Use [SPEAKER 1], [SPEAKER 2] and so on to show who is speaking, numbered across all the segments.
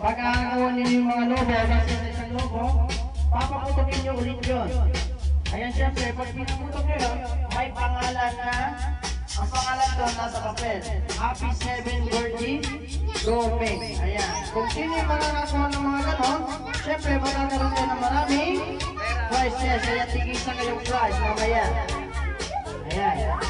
[SPEAKER 1] pag aangawan niyo yung mga lobo, kasi sa isang lobo, papaputokin niyo ulit yun. Ayan, syempre, pag pinaputok niyo yun, may pangalan na, ang pangalan doon nasa papel. Happy 7th birthday, Dome. Ayan. Kung sino yung makakasuhan ng mga ganon, syempre, makakaroon kayo ng maraming prizes. Ayan, tigisa kayong prize, mamaya. Ayan.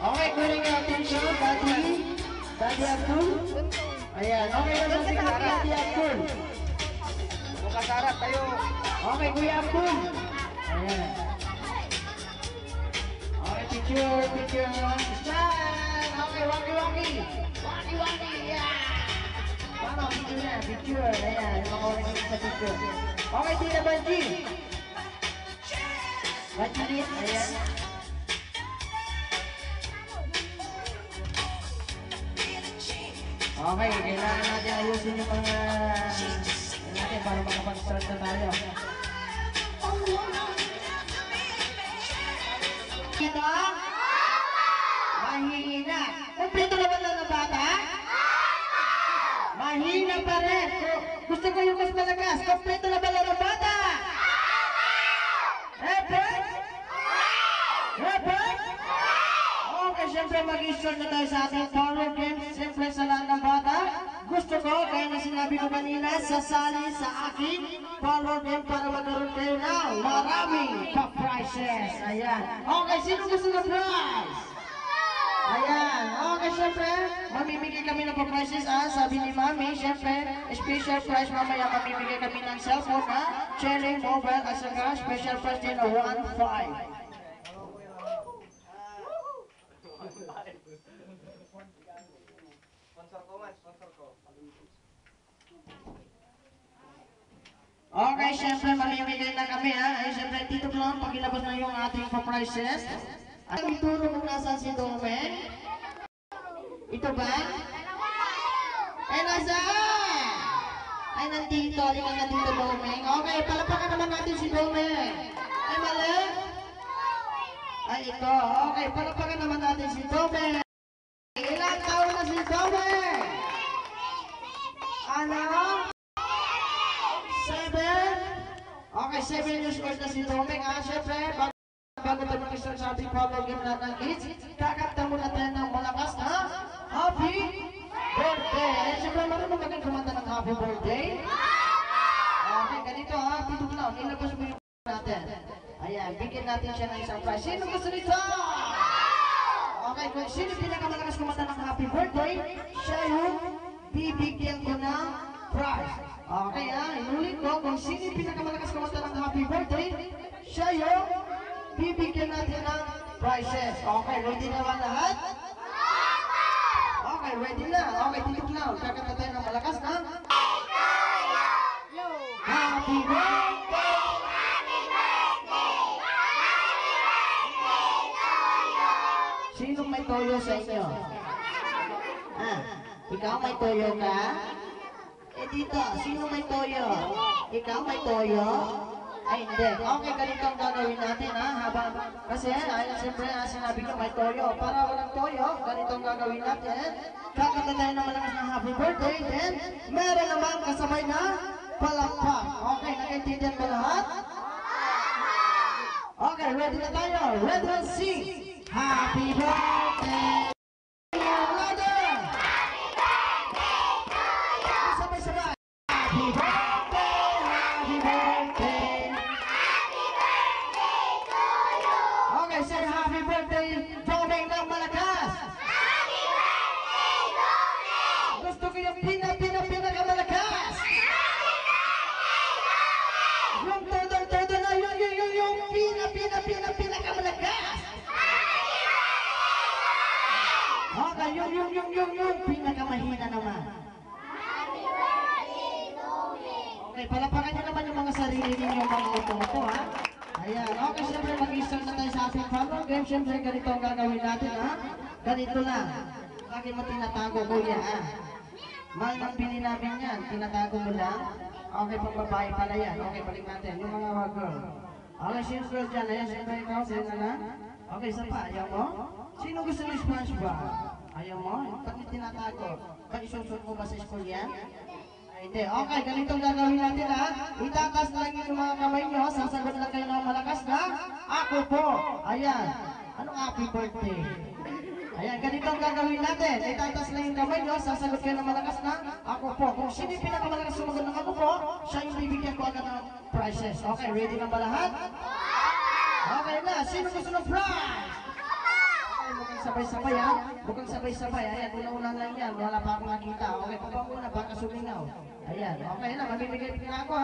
[SPEAKER 1] Okay, kunin yung attention, Daddy Abdul. Ayan, okay na sa sikat Daddy Abdul.
[SPEAKER 2] Kasarap tayo.
[SPEAKER 1] Okay, Kuya Abdul. Ayan. Okay, picture. Smile! Okay, waki. Yeah! Paano, picture. Ayan, makawalan natin sa picture. Okay, Tita Banji. Banji, ayan. Okay, kailangan natin ayusin yung mga natin para makapag-start na tayo. Kita? Mahina. Kompleto na ba ng bata? Mahina pa rin. Gusto ko yung mas malakas. Kompleto na ba ng bata? Okay, siyempre mag-start na tayo sa ating parlor games. Siyempre sa lahat ng bata, gusto ko, kaya na sinabi ko kanina, sasali sa aking parlor game para magkaroon kayo ng maraming pa-prizes. Ayan. Okay, sino gusto ng prize? Ayan. Okay, siyempre, mamimigay kami ng pa-prizes. Sabi ni Mami, siyempre, special prize mamaya mamimigay kami ng cellphone na Cherry Mobile at saka special prize din na 1.5.
[SPEAKER 2] Sponsor ko.
[SPEAKER 1] Okay, syempre mamimigay na kami Ay, syempre, Tito Clown, pagilabas na yung ating pa-prizes. At ituro kung nasan si Dome. Ito ba? Nasaan? Ay, nandito. Halika na dito, Dome. Okay, palapakan naman natin si Dome. Ay, mali? Ay, ito. Okay, palapakan naman natin si Dome. Ilang taon na si Dome? Ano? 7? Okay, 7 years old na si Dome. Siyempre, bago tayo mag-start sa ating follow game na ng kids, kakanta muna tayo ng malakas na Happy Birthday! Siyempre, marunong maging kumanta ng Happy Birthday? Okay, ganito Tito Clown, ilabas mo yung natin. Ayan, bigyan natin siya ng isang prize. Sino gusto nito? Okay, kung sino pinakamalakas kumanta ng happy birthday, siya yung bibigyan ko ng prize. Okay inulit ko, kung sino yung pinakamalakas kumanta ng happy birthday, siya yung bibigyan natin ng prizes. Okay, ready na ba lahat? Okay, ready na. Okay, titok na. Kakanta tayo ng malakas na. Happy birthday! Sino may toyo sa inyo? Ikaw may toyo ka? Dito, sino may toyo? Ikaw may toyo? Ay, hindi. Okay, ganito ang gagawin natin, habang, kasi, siyempre, sinabi ko may toyo. Para walang toyo, ganito ang gagawin natin. Kakanta tayo ng malakas na happy birthday, then, meron naman kasabay na palakpak. Okay, nakaintindihan ba lahat? Okay, ready na tayo. Ready and sing. Happy birthday, brother! Happy birthday to you! Sabay-sabay! Happy birthday! Happy birthday! Happy birthday to you! Okay, say happy birthday, Doming ng malakas! Happy birthday, Doming! Gusto ko yung pinakamalakas! Happy birthday, Doming! Yung todo na yung pinakamalakas! Okay, yung pinakamahina naman. Happy birthday, Doming! Okay, palapakan nyo naman yung mga sarili ninyong mga uto-uto, Ayan, okay, siyempre mag-i-start na tayo sa ating follow game. Siyempre, ganito ang gagawin natin, Ganito lang. Lagi mo tinatago, kuya, Mahal ng bili namin yan, tinatago mo lang. Okay, pang babae pala yan. Okay, balik natin. Yung mga girl. Okay, sino girl dyan? Ayan, siyempre ikaw, sino na? Okay, isa pa, ayaw mo? Sino gusto ng SpongeBob? Ayaw mo? Ba't may tinatago? Ba't isusot mo ba sa school yan? Ay, hindi. Okay, ganitong gagawin natin, Itakas lang yung mga kamay nyo, sasagot lang kayo ng malakas na, ako po. Ayan. Anong happy birthday? Ayan, ganitong gagawin natin. Itatas lang yung kamay nyo, sasagot kayo ng malakas na, ako po. Kung sino yung pinakamalakas sumagot ng ako po, siya yung bibigyan ko agad ng prizes. Okay, ready na ba lahat? Okay na, sino gusto ng prize? Mukhang sabay-sabay, Mukhang sabay-sabay. Ayan, una-una lang yan. Wala pa akong nakita. Okay, papauna, baka sumingaw. Ayan, okay na. Mamimigay na ako,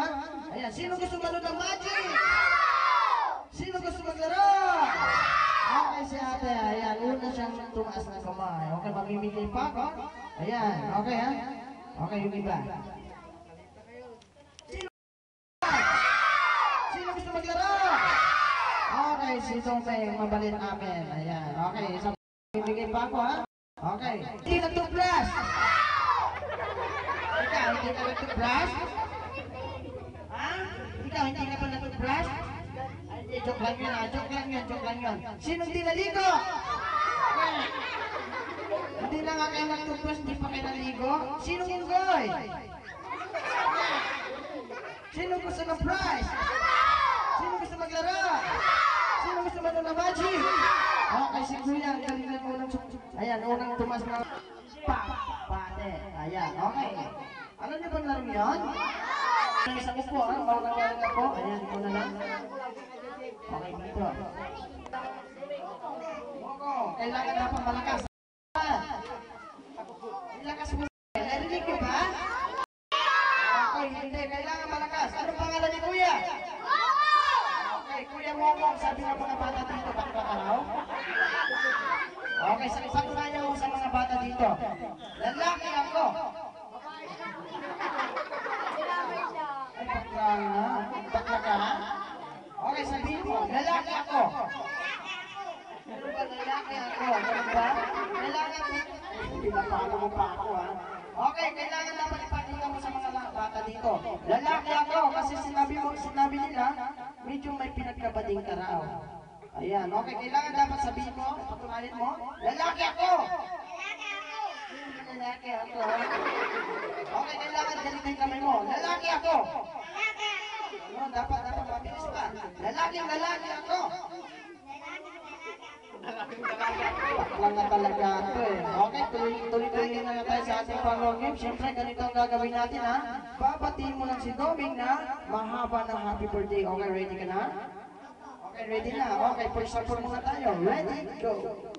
[SPEAKER 1] Ayan, sino gusto manood ng magic? Sino gusto maglaro? Okay, si ate. Ayan, una siyang tumaas na kamay. Okay, mamimigay pa ako. Ayan, okay, Okay, yung iba. Sino gusto maglaro? Okay, si Tomay, mabalin amin. Ayan, okay. Isang bibigay pa ako, Okay. Hindi nag-toothbrush! Ikaw, hindi ka nag-toothbrush? Ikaw, hindi ka pa nag-toothbrush? Hindi, joke lang yun, Joke lang yun. Sinong di naligo? Hindi na nga kayo nag-toothbrush, hindi pa kayo naligo? Sinong inggoy? Sino gusto ng prize? Sino gusto maglaro? Sino gusto manood ng magic? Okay, si Kuya, galingan unang ayan, unang tumas na pate. Ayan, okay. Alam niyo bang laro yun? Isang upo, bawang nangyari ako. Ayan, ito na lang. Okay, dito. Kailangan dapat malakas. Malakas mo. Narinig ko ba? Okay, hindi. Kailangan malakas. Anong pangalan ni Kuya? Okay, Kuya Momong, sabi ng mga bata dito, bakit ka raw? Okay, patunayan mo sa mga bata dito. Lalaki ako. Ay, bakla ka? Okay, sabihin mo, lalaki ako. Ano ba, lalaki ako? Ano ba? Lalaki ako. Pinapalo mo pa ako, Okay, kailangan dapat ipakita mo sa mga bata dito. Lalaki ako, kasi sinabi nila, medyo may pinagkabading ka raw. Ayan, okay, kailangan dapat sabihin mo, patunayan mo, lalaki ako! Lalaki ako. Okay, kailangan ganito yung kamay mo, lalaki ako! No, dapat mabilis pa. Lalaki ako! Baklang na talaga ito Okay, tuloy-tuloy na tayo sa ating follow game. Siyempre, ganito ang gagawin natin Babatiin mo lang si Doming na mahaba ng happy birthday. Okay, ready ka na? Okay, ready na. Okay, first support muna tayo. Ready, go!